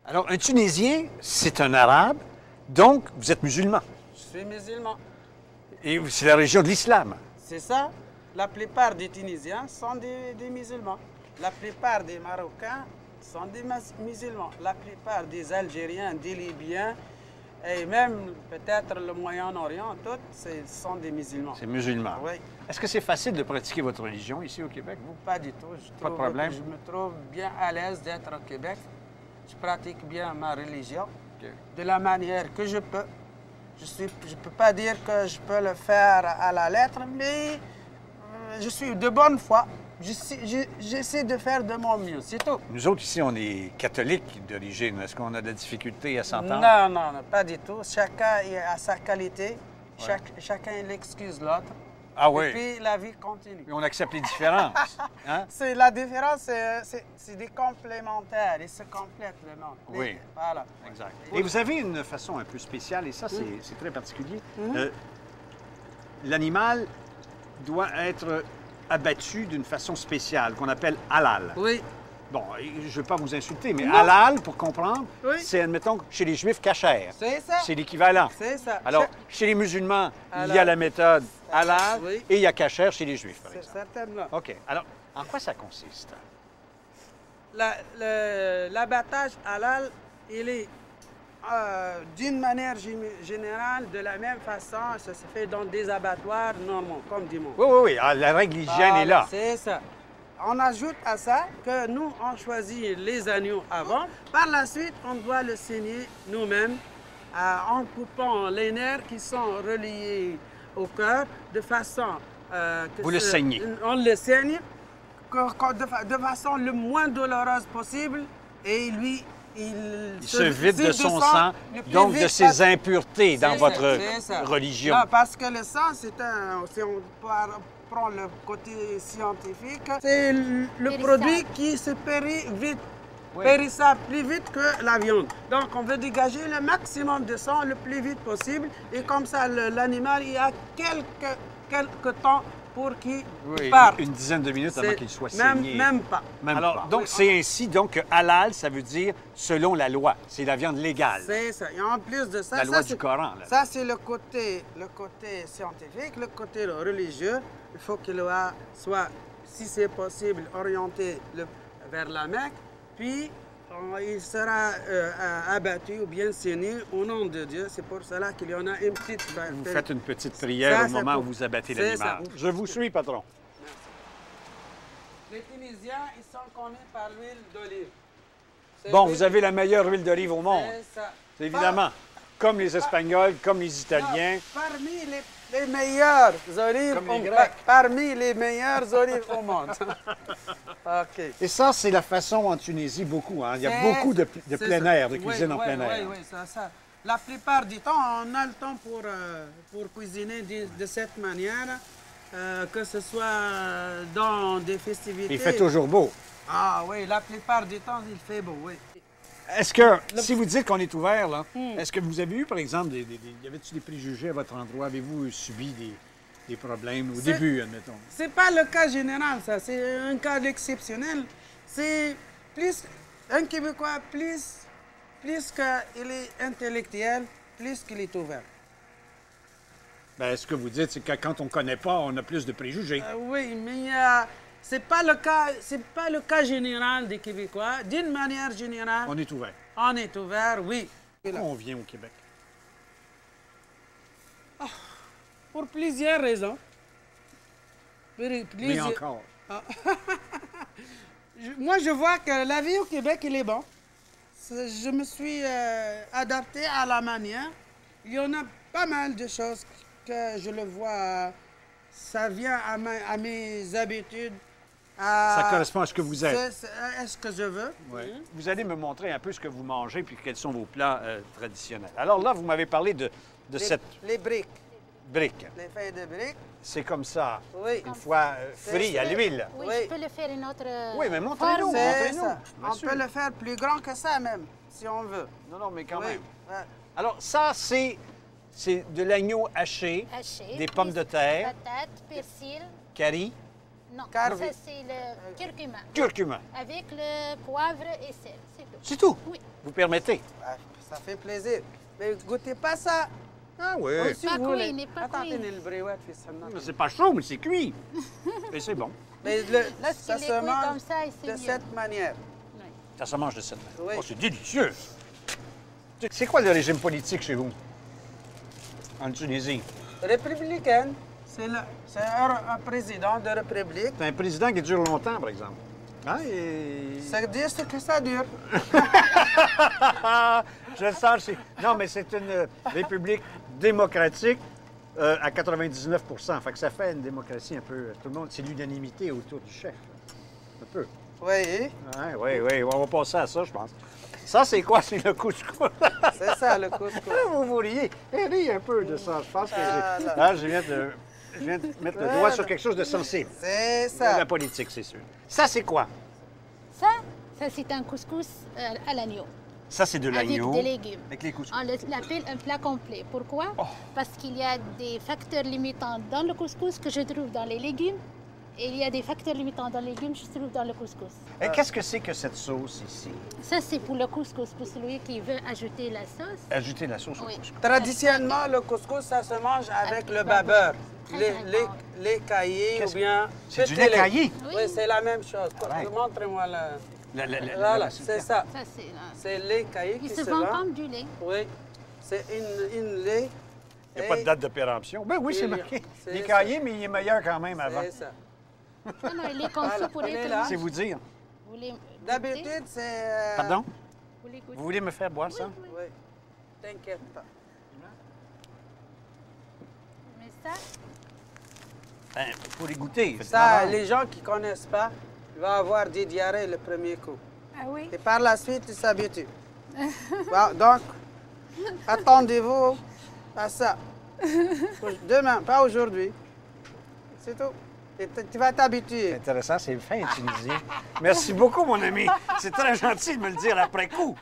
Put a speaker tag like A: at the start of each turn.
A: Alors, un Tunisien, c'est un Arabe, donc vous êtes musulman.
B: Je suis musulman.
A: Et c'est la région de l'islam.
B: C'est ça. La plupart des Tunisiens sont des musulmans. La plupart des Marocains sont des musulmans. La plupart des Algériens, des Libyens, et même peut-être le Moyen-Orient, tous sont des musulmans.
A: C'est musulman.
B: Oui.
A: Est-ce que c'est facile de pratiquer votre religion ici au Québec, vous?
B: Pas du tout.
A: Pas de problème?
B: Je me trouve bien à l'aise d'être au Québec. Je pratique bien ma religion de la manière que je peux. Je ne peux pas dire que je peux le faire à la lettre, mais je suis de bonne foi. J'essaie de faire de mon mieux, c'est tout.
A: Nous autres, ici, on est catholiques d'origine. Est-ce qu'on a de la difficulté à s'entendre?
B: Non, non, non, pas du tout. Chacun a sa qualité.
A: Ouais.
B: Chacun excuse l'autre.
A: Ah oui.
B: Et puis la vie continue.
A: Et on accepte les différences. Hein?
B: C'est la différence, c'est des complémentaires. Ils se complètent vraiment.
A: Oui.
B: Voilà.
A: Exact. Et vous avez une façon un peu spéciale, et ça, c'est très particulier. L'animal doit être abattu d'une façon spéciale, qu'on appelle halal.
B: Oui.
A: Bon, je ne veux pas vous insulter, mais
B: Non.
A: halal, pour comprendre,
B: Oui.
A: c'est, admettons, chez les Juifs, kasher.
B: C'est ça.
A: C'est l'équivalent.
B: C'est ça.
A: Alors, chez les musulmans, il y a
B: Halal.
A: la méthode halal
B: Oui.
A: et il y a kasher chez les Juifs, par
B: C'est
A: exemple.
B: certainement.
A: OK. Alors, en quoi ça consiste?
B: L'abattage halal, il est d'une manière générale, de la même façon, ça se fait dans des abattoirs normaux, comme du monde.
A: Oui, oui, oui. Ah, la règle d'hygiène est là.
B: C'est ça. On ajoute à ça que nous, on choisit les agneaux avant. Par la suite, on doit le saigner nous-mêmes en coupant les nerfs qui sont reliés au cœur de façon que
A: Vous le saignez.
B: On le saigne de façon le moins douloureuse possible et lui, il
A: Il se vide de son
B: sang
A: sang,
B: le plus
A: donc de
B: vite
A: ses impuretés dans
B: c'est
A: votre
B: ça.
A: religion.
B: Non, parce que le sang, si on prend le côté scientifique, c'est le
C: Périssable.
B: produit qui se périt vite,
A: Oui.
B: périssable plus vite que la viande. Donc, on veut dégager le maximum de sang le plus vite possible. Et comme ça, l'animal, il a quelques temps pour qu'il
A: Oui,
B: parte.
A: une dizaine de minutes avant qu'il soit
B: même,
A: saigné.
B: Même pas.
A: Même
B: Alors,
A: pas. Donc,
B: oui,
A: c'est ainsi donc, que halal, ça veut dire selon la loi. C'est la viande légale.
B: C'est ça. Et en plus de ça,
A: La loi
B: ça,
A: du
B: c'est-
A: Coran, là.
B: Ça, c'est le côté scientifique, le côté religieux. Il faut qu'il soit, si c'est possible, orienté vers la Mecque. Puis, il sera abattu ou bien saigné au nom de Dieu. C'est pour cela qu'il y en a une petite...
A: Vous faites une petite prière
B: Ça,
A: au
B: c'est
A: moment
B: pour-
A: où vous abattez
B: c'est
A: l'animal.
B: ça.
A: Je vous suis, patron.
B: Les Tunisiens, ils sont connus par l'huile d'olive. C'est
A: Bon,
B: l'huile-
A: vous avez la meilleure huile d'olive au monde.
B: C'est ça.
A: Évidemment. Comme les Espagnols, comme les Italiens.
B: Non, parmi les meilleures olives,
A: Comme les Grecs.
B: parmi les meilleures olives au monde. OK.
A: Et ça, c'est la façon en Tunisie, beaucoup. Hein. Il y a
B: C'est-
A: beaucoup de
B: c'est
A: plein
B: ça.
A: air, de cuisine en plein air.
B: Oui, ça. La plupart du temps, on a le temps pour cuisiner de cette manière, que ce soit dans des festivités.
A: Il fait toujours beau.
B: Ah oui, la plupart du temps, il fait beau, oui.
A: Est-ce que, si vous dites qu'on est ouvert, là, est-ce que vous avez eu, par exemple, y avait-il des préjugés à votre endroit? Avez-vous subi des problèmes au début, admettons?
B: C'est pas le cas général, ça. C'est un cas exceptionnel. C'est plus un Québécois, plus qu'il est intellectuel, plus qu'il est ouvert.
A: Ben, ce que vous dites, c'est que quand on ne connaît pas, on a plus de préjugés.
B: Oui, mais c'est pas le cas général des Québécois. D'une manière générale,
A: On est ouvert.
B: on est ouvert, oui.
A: Pourquoi on vient au Québec?
B: Pour plusieurs raisons.
A: Mais
B: Plusieurs-
A: encore.
B: Moi, je vois que la vie au Québec, il est bon. Je me suis adapté à la manière. Il y en a pas mal de choses que je le vois. Ça vient à mes habitudes.
A: Ça correspond à ce que vous êtes.
B: C'est ce que je veux.
A: Ouais. Vous allez me montrer un peu ce que vous mangez puis quels sont vos plats traditionnels. Alors là, vous m'avez parlé de cette
B: Les briques,
A: brique.
B: les feuilles de briques.
A: C'est comme ça,
B: Oui.
A: une fois frit à l'huile.
C: Oui,
B: Oui.
C: je peux le faire une autre.
A: Oui, mais montrez-nous.
C: forme.
B: C'est
A: montrez-nous.
B: ça.
A: Bien
B: On
A: sûr.
B: peut le faire plus grand que ça même, si on veut.
A: Non, non, mais quand
B: Oui.
A: même.
B: Ouais.
A: Alors ça, c'est C'est de l'agneau haché,
C: Haché,
A: des pommes de terre,
C: patates, persil.
A: curry,
C: Non,
B: Carvi.
C: ça c'est le curcuma.
A: curcuma.
C: Avec le poivre et sel, c'est tout.
A: C'est tout?
C: Oui.
A: Vous permettez?
B: Ah, ça fait plaisir. Mais goûtez pas ça.
A: Ah oui.
B: Si
C: Pas
B: vous
C: cuit,
B: voulez.
C: n'est pas
B: Attendez,
C: cuit.
B: le brouette fait ça.
A: Mais c'est pas chaud, mais c'est cuit. Et c'est bon.
B: Mais
C: Lorsqu'il
B: ça
C: est
B: se
C: cuit
B: mange
C: comme ça, c'est
B: de
C: mieux.
B: cette manière.
C: Oui.
A: Ça se mange de cette manière.
B: Oui.
A: Oh, c'est délicieux. C'est quoi le régime politique chez vous? En Tunisie?
B: Républicaine, c'est un président de république.
A: C'est un président qui dure longtemps, par exemple. Hein? Et...
B: Ça dire ce que ça dure.
A: Je le sens. Non, mais c'est une république démocratique à 99 Fait que ça fait une démocratie un peu... Tout le monde, c'est l'unanimité autour du chef. Un peu.
B: Oui,
A: Oui. On va passer à ça, je pense. Ça, c'est quoi? C'est le couscous.
B: c'est ça le couscous.
A: Vous vouriez rire un peu de ça. Je pense que je viens de mettre le doigt
B: Voilà.
A: sur quelque chose de sensible.
B: C'est
A: La
B: ça.
A: politique, c'est sûr. Ça, c'est quoi?
C: Ça c'est un couscous à l'agneau.
A: Ça, c'est de
C: Avec
A: l'agneau.
C: des légumes.
A: Avec les couscous.
C: On l'appelle un plat complet. Pourquoi? Parce qu'il y a des facteurs limitants dans le couscous que je trouve dans les légumes. Et il y a des facteurs limitants dans les légumes que je trouve dans le couscous.
A: Et qu'est-ce que c'est que cette sauce ici?
C: Ça, c'est pour le couscous, pour celui qui veut ajouter la sauce.
A: Ajouter la sauce au
C: Oui.
A: couscous.
B: Traditionnellement, le couscous, ça se mange avec le babeur. Les cahiers ou
A: Qu'est-ce-
B: bien...
A: C'est du
B: petit
A: lait caillé?
C: Oui.
B: Oui, c'est la même chose.
A: right.
B: Montrez-moi le...
A: Voilà,
B: Voilà, c'est ça.
C: Ça, c'est là.
B: C'est lait caillé
C: Il
B: qui
C: se
B: se
C: vend
B: vend.
C: comme du lait.
B: Oui, c'est une lait.
A: Il n'y a pas de date de péremption. Ben oui, c'est
B: Il y a-
A: marqué.
B: c'est
A: Il est
B: ça.
A: caillé, mais il est meilleur quand même avant.
B: C'est ça.
C: Non, non, il est conçu
B: Voilà,
C: pour
B: il est
C: être
B: là.
C: mangé.
A: C'est vous dire.
C: Vous voulez goûter?
B: D'habitude, c'est...
A: Pardon?
C: Vous voulez goûter?
A: Vous voulez me faire boire ça?
B: Oui, t'inquiète pas.
C: Mais ça,
A: Ben, faut les goûter. faites
B: Ça,
A: l'avant.
B: les gens qui ne connaissent pas, ils vont avoir des diarrhées le premier coup.
C: ah oui.
B: Et par la suite, ils s'habituent. Bon, donc, attendez-vous à ça. Demain, pas aujourd'hui. C'est tout. Et tu vas
A: C'est
B: t'habituer.
A: intéressant, c'est fin tunisien. Merci beaucoup, mon ami. C'est très gentil de me le dire après coup.